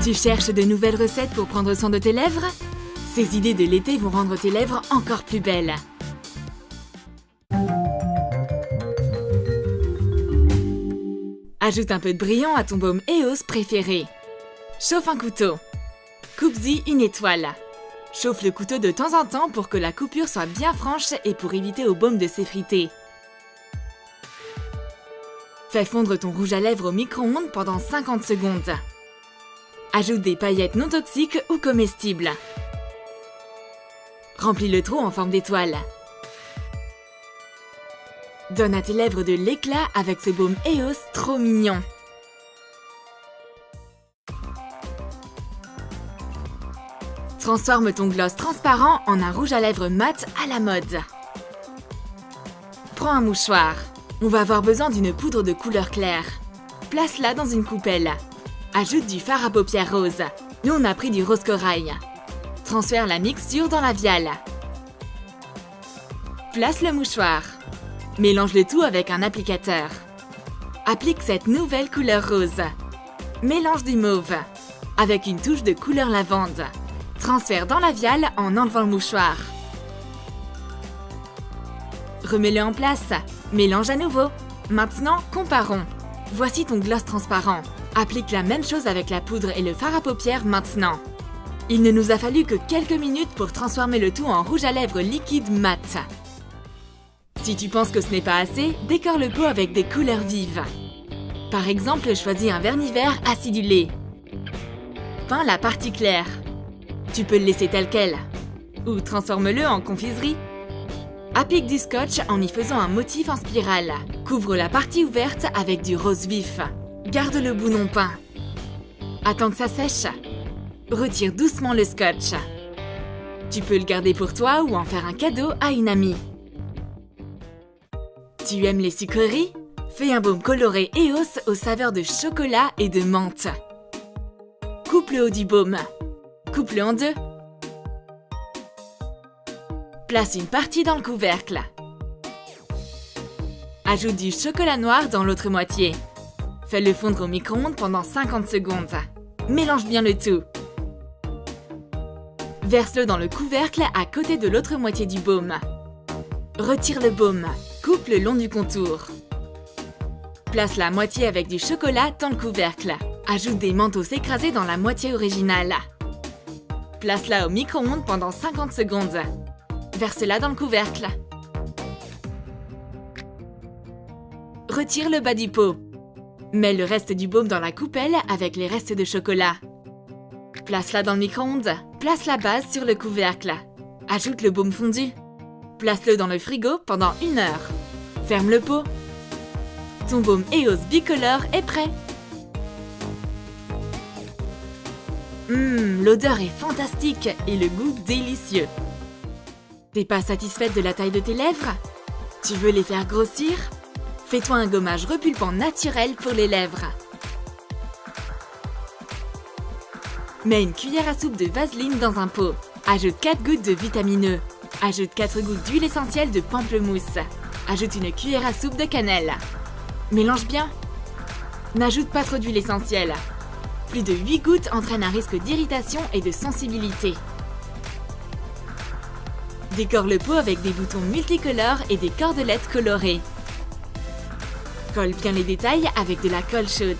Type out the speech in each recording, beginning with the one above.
Tu cherches de nouvelles recettes pour prendre soin de tes lèvres? Ces idées de l'été vont rendre tes lèvres encore plus belles. Ajoute un peu de brillant à ton baume EOS préféré. Chauffe un couteau. Coupe-y une étoile. Chauffe le couteau de temps en temps pour que la coupure soit bien franche et pour éviter au baume de s'effriter. Fais fondre ton rouge à lèvres au micro-ondes pendant 50 secondes. Ajoute des paillettes non toxiques ou comestibles. Remplis le trou en forme d'étoile. Donne à tes lèvres de l'éclat avec ce baume EOS trop mignon. Transforme ton gloss transparent en un rouge à lèvres mat à la mode. Prends un mouchoir. On va avoir besoin d'une poudre de couleur claire. Place-la dans une coupelle. Ajoute du fard à paupières rose. Nous, on a pris du rose corail. Transfère la mixture dans la viale. Place le mouchoir. Mélange le tout avec un applicateur. Applique cette nouvelle couleur rose. Mélange du mauve avec une touche de couleur lavande. Transfère dans la viale en enlevant le mouchoir. Remets-le en place. Mélange à nouveau. Maintenant, comparons. Voici ton gloss transparent. Applique la même chose avec la poudre et le fard à paupières maintenant. Il ne nous a fallu que quelques minutes pour transformer le tout en rouge à lèvres liquide mat. Si tu penses que ce n'est pas assez, décore le pot avec des couleurs vives. Par exemple, choisis un vernis vert acidulé. Peins la partie claire. Tu peux le laisser tel quel. Ou transforme-le en confiserie. Applique du scotch en y faisant un motif en spirale. Couvre la partie ouverte avec du rose vif. Garde le bout non peint. Attends que ça sèche. Retire doucement le scotch. Tu peux le garder pour toi ou en faire un cadeau à une amie. Tu aimes les sucreries? Fais un baume coloré EOS aux saveurs de chocolat et de menthe. Coupe le haut du baume. Coupe-le en deux. Place une partie dans le couvercle. Ajoute du chocolat noir dans l'autre moitié. Fais-le fondre au micro-ondes pendant 50 secondes. Mélange bien le tout. Verse-le dans le couvercle à côté de l'autre moitié du baume. Retire le baume. Coupe le long du contour. Place la moitié avec du chocolat dans le couvercle. Ajoute des mentos écrasés dans la moitié originale. Place-la au micro-ondes pendant 50 secondes. Verse-la dans le couvercle. Retire le bas du pot. Mets le reste du baume dans la coupelle avec les restes de chocolat. Place-la dans le micro-ondes. Place la base sur le couvercle. Ajoute le baume fondu. Place-le dans le frigo pendant 1 heure. Ferme le pot. Ton baume EOS bicolore est prêt. L'odeur est fantastique et le goût délicieux. T'es pas satisfaite de la taille de tes lèvres? Tu veux les faire grossir? Fais-toi un gommage repulpant naturel pour les lèvres. Mets une cuillère à soupe de vaseline dans un pot. Ajoute 4 gouttes de vitamine E. Ajoute 4 gouttes d'huile essentielle de pamplemousse. Ajoute une cuillère à soupe de cannelle. Mélange bien. N'ajoute pas trop d'huile essentielle. Plus de 8 gouttes entraînent un risque d'irritation et de sensibilité. Décore le pot avec des boutons multicolores et des cordelettes colorées. Colle bien les détails avec de la colle chaude.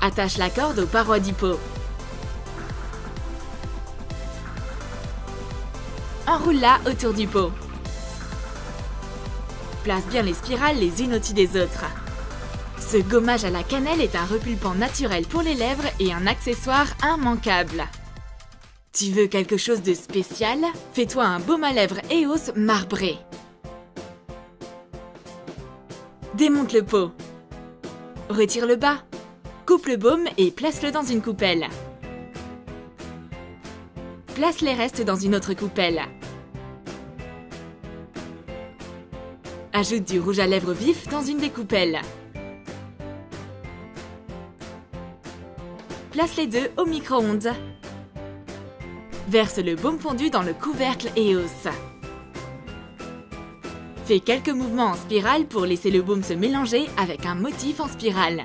Attache la corde aux parois du pot. Enroule-la autour du pot. Place bien les spirales les unes au-dessus des autres. Ce gommage à la cannelle est un repulpant naturel pour les lèvres et un accessoire immanquable. Tu veux quelque chose de spécial? Fais-toi un baume à lèvres EOS marbré. Démonte le pot. Retire le bas. Coupe le baume et place-le dans une coupelle. Place les restes dans une autre coupelle. Ajoute du rouge à lèvres vif dans une des coupelles. Place les deux au micro-ondes. Verse le baume fondu dans le couvercle EOS. Fais quelques mouvements en spirale pour laisser le baume se mélanger avec un motif en spirale.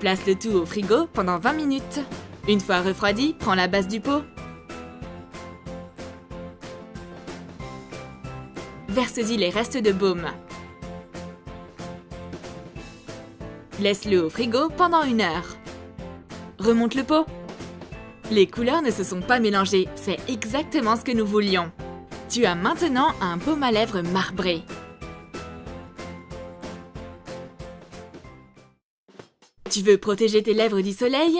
Place le tout au frigo pendant 20 minutes. Une fois refroidi, prends la base du pot. Verse-y les restes de baume. Laisse-le au frigo pendant 1 heure. Remonte le pot. Les couleurs ne se sont pas mélangées, c'est exactement ce que nous voulions. Tu as maintenant un baume à lèvres marbré. Tu veux protéger tes lèvres du soleil?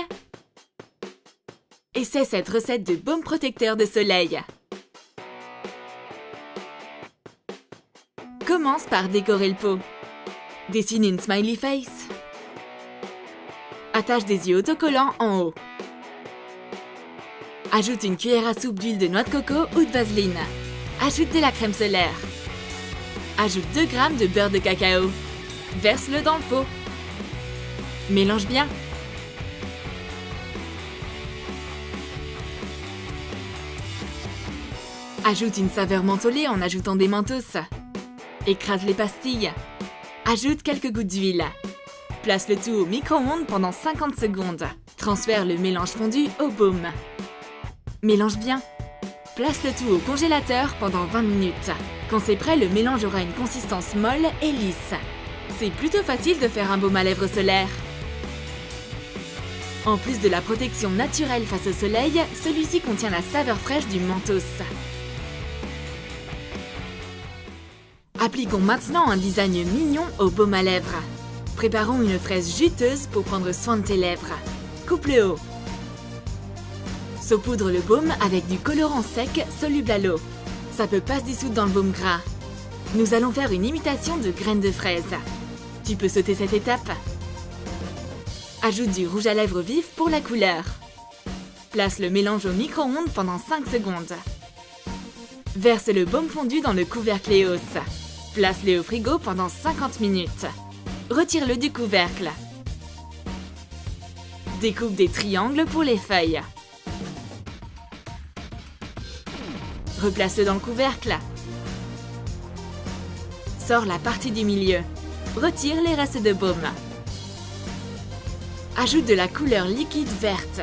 Essaie cette recette de baume protecteur de soleil. Commence par décorer le pot. Dessine une smiley face. Attache des yeux autocollants en haut. Ajoute une cuillère à soupe d'huile de noix de coco ou de vaseline. Ajoute de la crème solaire. Ajoute 2 g de beurre de cacao. Verse-le dans le pot. Mélange bien. Ajoute une saveur mentholée en ajoutant des mentos. Écrase les pastilles. Ajoute quelques gouttes d'huile. Place le tout au micro-ondes pendant 50 secondes. Transfère le mélange fondu au baume. Mélange bien. Place le tout au congélateur pendant 20 minutes. Quand c'est prêt, le mélange aura une consistance molle et lisse. C'est plutôt facile de faire un baume à lèvres solaire. En plus de la protection naturelle face au soleil, celui-ci contient la saveur fraîche du mentos. Appliquons maintenant un design mignon au baume à lèvres. Préparons une fraise juteuse pour prendre soin de tes lèvres. Coupe le haut. Saupoudre le baume avec du colorant sec soluble à l'eau. Ça peut pas se dissoudre dans le baume gras. Nous allons faire une imitation de graines de fraise. Tu peux sauter cette étape. Ajoute du rouge à lèvres vif pour la couleur. Place le mélange au micro-ondes pendant 5 secondes. Verse le baume fondu dans le couvercle EOS. Place-le au frigo pendant 50 minutes. Retire-le du couvercle. Découpe des triangles pour les feuilles. Replace-le dans le couvercle. Sors la partie du milieu. Retire les restes de baume. Ajoute de la couleur liquide verte.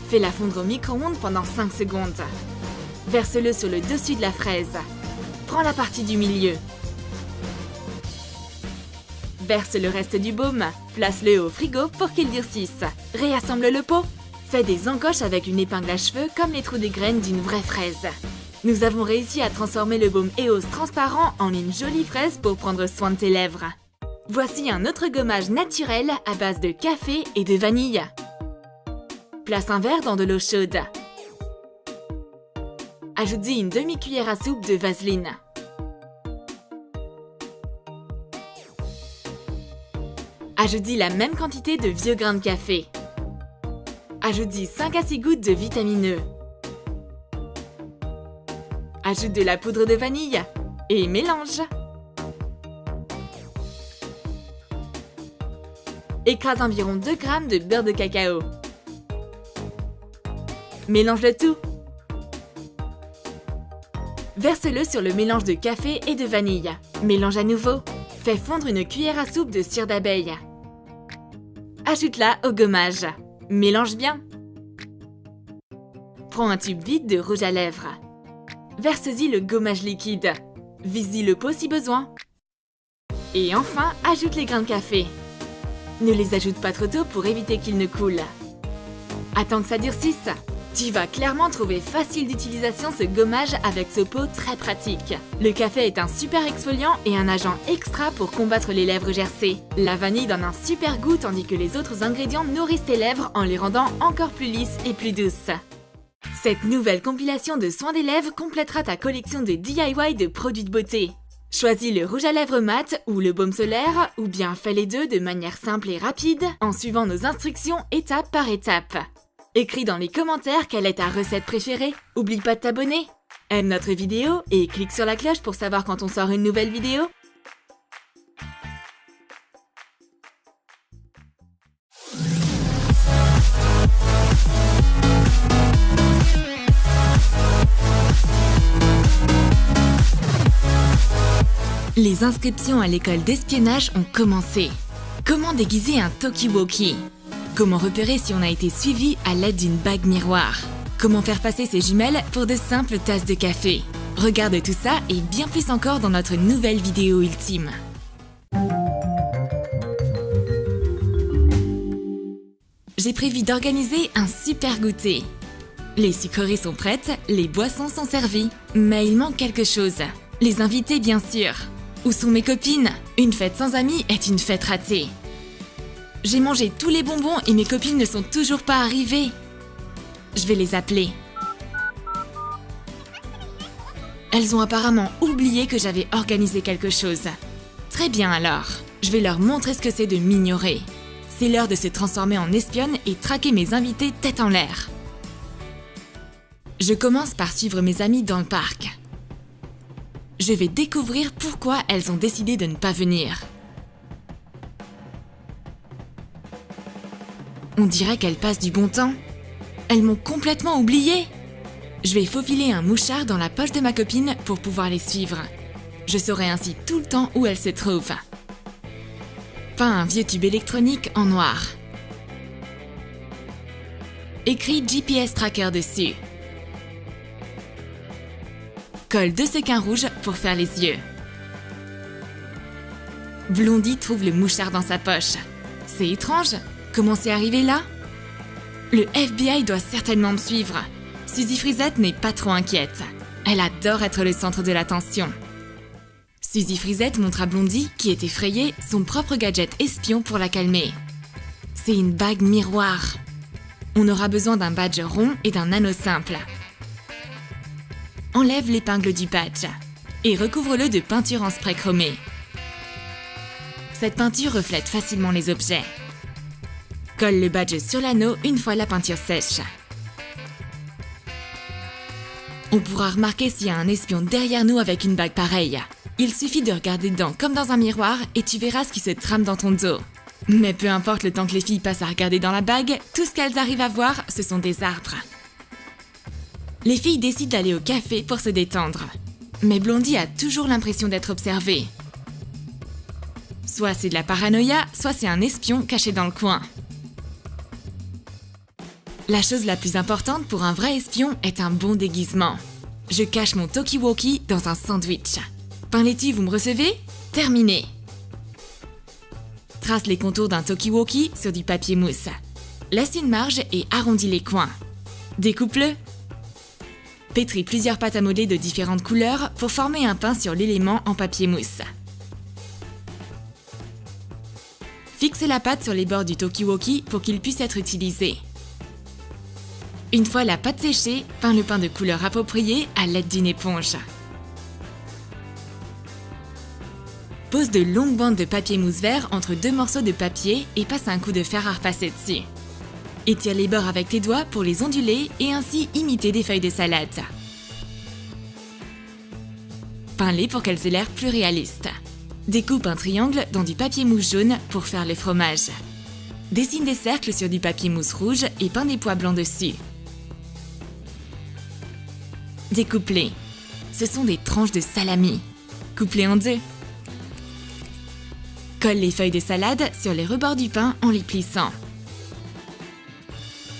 Fais-la fondre au micro-ondes pendant 5 secondes. Verse-le sur le dessus de la fraise. Prends la partie du milieu. Verse le reste du baume. Place-le au frigo pour qu'il durcisse. Réassemble le pot. Fais des encoches avec une épingle à cheveux comme les trous des graines d'une vraie fraise. Nous avons réussi à transformer le baume EOS transparent en une jolie fraise pour prendre soin de tes lèvres. Voici un autre gommage naturel à base de café et de vanille. Place un verre dans de l'eau chaude. Ajoute-y une demi-cuillère à soupe de vaseline. Ajoute-y la même quantité de vieux grains de café. Ajoute-y 5 à 6 gouttes de vitamine E. Ajoute de la poudre de vanille et mélange. Écrase environ 2 g de beurre de cacao. Mélange le tout. Verse-le sur le mélange de café et de vanille. Mélange à nouveau. Fais fondre une cuillère à soupe de cire d'abeille. Ajoute-la au gommage. Mélange bien. Prends un tube vide de rouge à lèvres. Verse-y le gommage liquide. Vise-y le pot si besoin. Et enfin, ajoute les grains de café. Ne les ajoute pas trop tôt pour éviter qu'ils ne coulent. Attends que ça durcisse. Tu vas clairement trouver facile d'utilisation ce gommage avec ce pot très pratique. Le café est un super exfoliant et un agent extra pour combattre les lèvres gercées. La vanille donne un super goût tandis que les autres ingrédients nourrissent tes lèvres en les rendant encore plus lisses et plus douces. Cette nouvelle compilation de soins des lèvres complétera ta collection de DIY de produits de beauté. Choisis le rouge à lèvres mat ou le baume solaire, ou bien fais les deux de manière simple et rapide en suivant nos instructions étape par étape. Écris dans les commentaires quelle est ta recette préférée. Oublie pas de t'abonner. Aime notre vidéo et clique sur la cloche pour savoir quand on sort une nouvelle vidéo. Les inscriptions à l'école d'espionnage ont commencé. Comment déguiser un talkie-walkie? Comment repérer si on a été suivi à l'aide d'une bague miroir? Comment faire passer ses jumelles pour de simples tasses de café? Regarde tout ça et bien plus encore dans notre nouvelle vidéo ultime. J'ai prévu d'organiser un super goûter. Les sucreries sont prêtes, les boissons sont servies, mais il manque quelque chose. Les invités, bien sûr. Où sont mes copines? Une fête sans amis est une fête ratée. J'ai mangé tous les bonbons et mes copines ne sont toujours pas arrivées. Je vais les appeler. Elles ont apparemment oublié que j'avais organisé quelque chose. Très bien alors, je vais leur montrer ce que c'est de m'ignorer. C'est l'heure de se transformer en espionne et traquer mes invités tête en l'air. Je commence par suivre mes amies dans le parc. Je vais découvrir pourquoi elles ont décidé de ne pas venir. On dirait qu'elles passent du bon temps. Elles m'ont complètement oubliée. Je vais faufiler un mouchard dans la poche de ma copine pour pouvoir les suivre. Je saurai ainsi tout le temps où elles se trouvent. Peins un vieux tube électronique en noir. Écrit GPS Tracker dessus. Colle 2 sequins rouges pour faire les yeux. Blondie trouve le mouchard dans sa poche. C'est étrange, comment c'est arrivé là? Le FBI doit certainement me suivre. Suzy Frisette n'est pas trop inquiète. Elle adore être le centre de l'attention. Suzy Frisette montre à Blondie, qui est effrayée, son propre gadget espion pour la calmer. C'est une bague miroir. On aura besoin d'un badge rond et d'un anneau simple. Enlève l'épingle du badge et recouvre-le de peinture en spray chromé. Cette peinture reflète facilement les objets. Colle le badge sur l'anneau une fois la peinture sèche. On pourra remarquer s'il y a un espion derrière nous avec une bague pareille. Il suffit de regarder dedans comme dans un miroir et tu verras ce qui se trame dans ton dos. Mais peu importe le temps que les filles passent à regarder dans la bague, tout ce qu'elles arrivent à voir, ce sont des arbres. Les filles décident d'aller au café pour se détendre. Mais Blondie a toujours l'impression d'être observée. Soit c'est de la paranoïa, soit c'est un espion caché dans le coin. La chose la plus importante pour un vrai espion est un bon déguisement. Je cache mon talkie-walkie dans un sandwich. Pain laitue, vous me recevez? Terminé. Trace les contours d'un talkie-walkie sur du papier mousse. Laisse une marge et arrondis les coins. Découpe-le. Pétris plusieurs pâtes à modeler de différentes couleurs pour former un pain sur l'élément en papier mousse. Fixe la pâte sur les bords du talkie-walkie pour qu'il puisse être utilisé. Une fois la pâte séchée, peins le pain de couleur appropriée à l'aide d'une éponge. Pose de longues bandes de papier mousse vert entre 2 morceaux de papier et passe un coup de fer à repasser dessus. Étire les bords avec tes doigts pour les onduler et ainsi imiter des feuilles de salade. Peins-les pour qu'elles aient l'air plus réalistes. Découpe un triangle dans du papier mousse jaune pour faire le fromage. Dessine des cercles sur du papier mousse rouge et peins des pois blancs dessus. Découpe-les. Ce sont des tranches de salami. Coupe-les en 2. Colle les feuilles de salade sur les rebords du pain en les plissant.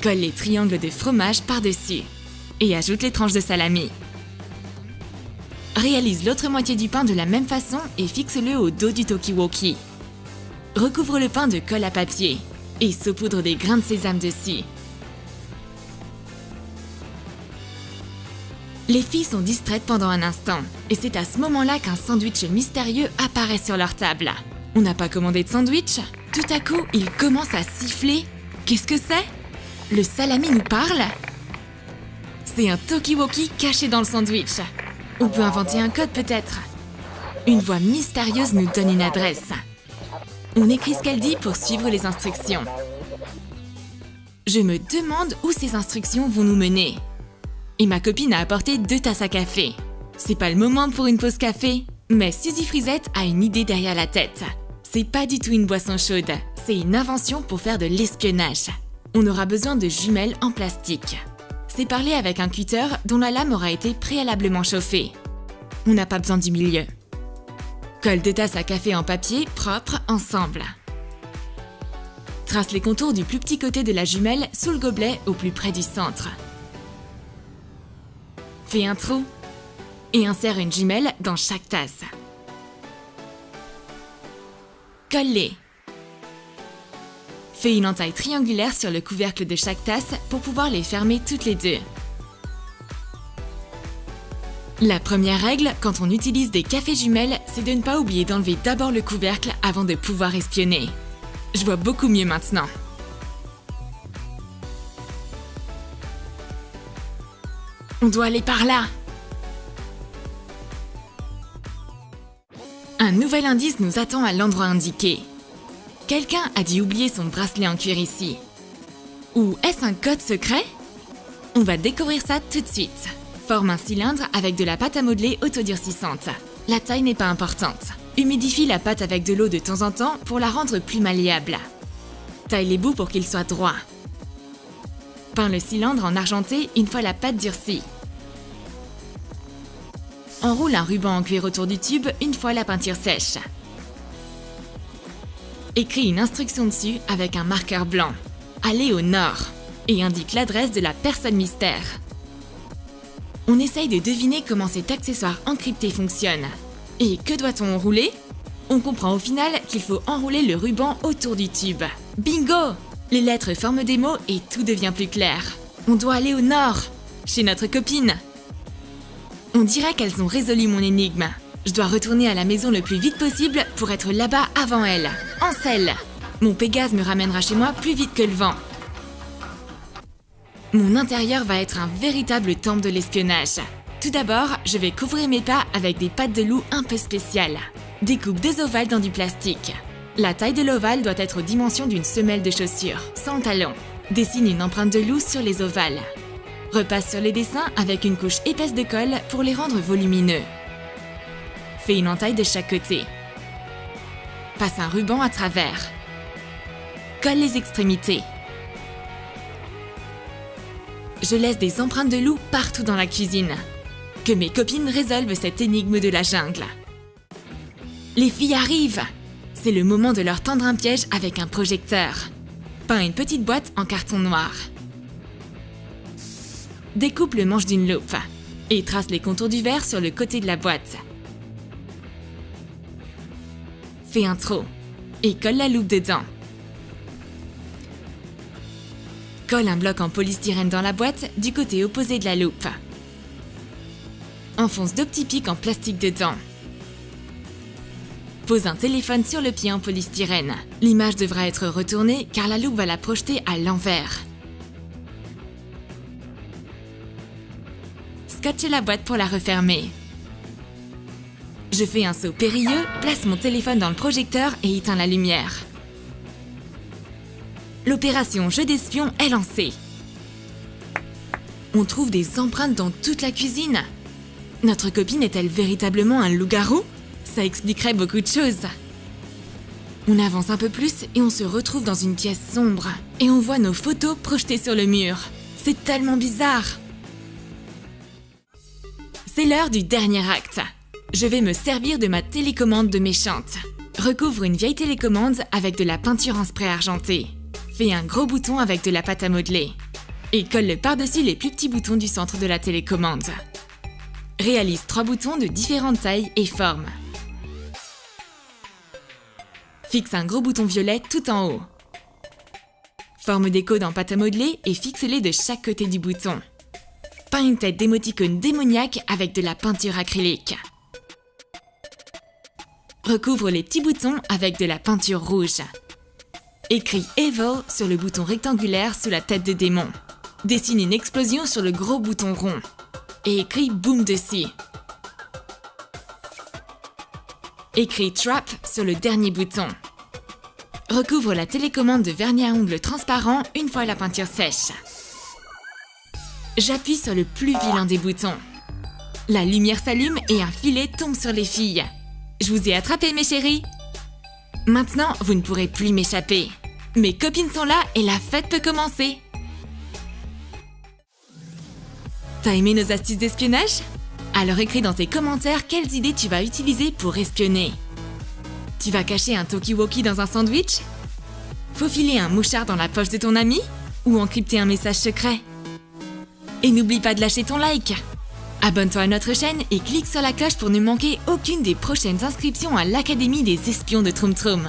Colle les triangles de fromage par-dessus et ajoute les tranches de salami. Réalise l'autre moitié du pain de la même façon et fixe-le au dos du talkie-walkie. Recouvre le pain de colle à papier et saupoudre des grains de sésame dessus. Les filles sont distraites pendant un instant et c'est à ce moment-là qu'un sandwich mystérieux apparaît sur leur table. On n'a pas commandé de sandwich? Tout à coup, il commence à siffler. Qu'est-ce que c'est? Le salami nous parle? C'est un talkie-walkie caché dans le sandwich. On peut inventer un code peut-être. Une voix mystérieuse nous donne une adresse. On écrit ce qu'elle dit pour suivre les instructions. Je me demande où ces instructions vont nous mener. Et ma copine a apporté 2 tasses à café. C'est pas le moment pour une pause café, mais Suzy Frisette a une idée derrière la tête. C'est pas du tout une boisson chaude, c'est une invention pour faire de l'espionnage. On aura besoin de jumelles en plastique. Séparez-les avec un cutter dont la lame aura été préalablement chauffée. On n'a pas besoin du milieu. Colle 2 tasses à café en papier propres ensemble. Trace les contours du plus petit côté de la jumelle sous le gobelet au plus près du centre. Fais un trou et insère une jumelle dans chaque tasse. Colle-les. Fais une entaille triangulaire sur le couvercle de chaque tasse pour pouvoir les fermer toutes les deux. La première règle, quand on utilise des cafés jumelles, c'est de ne pas oublier d'enlever d'abord le couvercle avant de pouvoir espionner. Je vois beaucoup mieux maintenant. On doit aller par là. Un nouvel indice nous attend à l'endroit indiqué. Quelqu'un a dû oublier son bracelet en cuir ici. Ou est-ce un code secret? On va découvrir ça tout de suite. Forme un cylindre avec de la pâte à modeler autodurcissante. La taille n'est pas importante. Humidifie la pâte avec de l'eau de temps en temps pour la rendre plus malléable. Taille les bouts pour qu'ils soient droits. Peins le cylindre en argenté une fois la pâte durcie. Enroule un ruban en cuir autour du tube une fois la peinture sèche. Écris une instruction dessus avec un marqueur blanc. Allez au nord et indique l'adresse de la personne mystère. On essaye de deviner comment cet accessoire encrypté fonctionne. Et que doit-on enrouler? On comprend au final qu'il faut enrouler le ruban autour du tube. Bingo! Les lettres forment des mots et tout devient plus clair. On doit aller au nord, chez notre copine. On dirait qu'elles ont résolu mon énigme. Je dois retourner à la maison le plus vite possible pour être là-bas avant elles. En selle! Mon Pégase me ramènera chez moi plus vite que le vent. Mon intérieur va être un véritable temple de l'espionnage. Tout d'abord, je vais couvrir mes pas avec des pattes de loup un peu spéciales. Découpe 2 ovales dans du plastique. La taille de l'ovale doit être aux dimensions d'une semelle de chaussure, sans talon. Dessine une empreinte de loup sur les ovales. Repasse sur les dessins avec une couche épaisse de colle pour les rendre volumineux. Fais une entaille de chaque côté. Passe un ruban à travers. Colle les extrémités. Je laisse des empreintes de loup partout dans la cuisine. Que mes copines résolvent cette énigme de la jungle. Les filles arrivent! C'est le moment de leur tendre un piège avec un projecteur. Peins une petite boîte en carton noir. Découpe le manche d'une loupe et trace les contours du verre sur le côté de la boîte. Fais un trou et colle la loupe dedans. Colle un bloc en polystyrène dans la boîte du côté opposé de la loupe. Enfonce 2 petits pics en plastique dedans. Pose un téléphone sur le pied en polystyrène. L'image devra être retournée car la loupe va la projeter à l'envers. Scotche la boîte pour la refermer. Je fais un saut périlleux, place mon téléphone dans le projecteur et éteins la lumière. L'opération jeu d'espion est lancée. On trouve des empreintes dans toute la cuisine. Notre copine est-elle véritablement un loup-garou? Ça expliquerait beaucoup de choses. On avance un peu plus et on se retrouve dans une pièce sombre. Et on voit nos photos projetées sur le mur. C'est tellement bizarre. C'est l'heure du dernier acte. Je vais me servir de ma télécommande de méchante. Recouvre une vieille télécommande avec de la peinture en spray argenté. Fais un gros bouton avec de la pâte à modeler. Et colle-le par-dessus les plus petits boutons du centre de la télécommande. Réalise 3 boutons de différentes tailles et formes. Fixe un gros bouton violet tout en haut. Forme des codes en pâte à modeler et fixe-les de chaque côté du bouton. Peins une tête d'émoticône démoniaque avec de la peinture acrylique. Recouvre les petits boutons avec de la peinture rouge. Écris Evil sur le bouton rectangulaire sous la tête de démon. Dessine une explosion sur le gros bouton rond. Et écris Boom dessus. Écris Trap sur le dernier bouton. Recouvre la télécommande de vernis à ongles transparent une fois la peinture sèche. J'appuie sur le plus vilain des boutons. La lumière s'allume et un filet tombe sur les filles. Je vous ai attrapés, mes chéris. Maintenant, vous ne pourrez plus m'échapper. Mes copines sont là et la fête peut commencer. T'as aimé nos astuces d'espionnage? Alors écris dans tes commentaires quelles idées tu vas utiliser pour espionner. Tu vas cacher un talkie-walkie dans un sandwich? Faufiler un mouchard dans la poche de ton ami? Ou encrypter un message secret? Et n'oublie pas de lâcher ton like! Abonne-toi à notre chaîne et clique sur la cloche pour ne manquer aucune des prochaines inscriptions à l'Académie des espions de Troum Troum.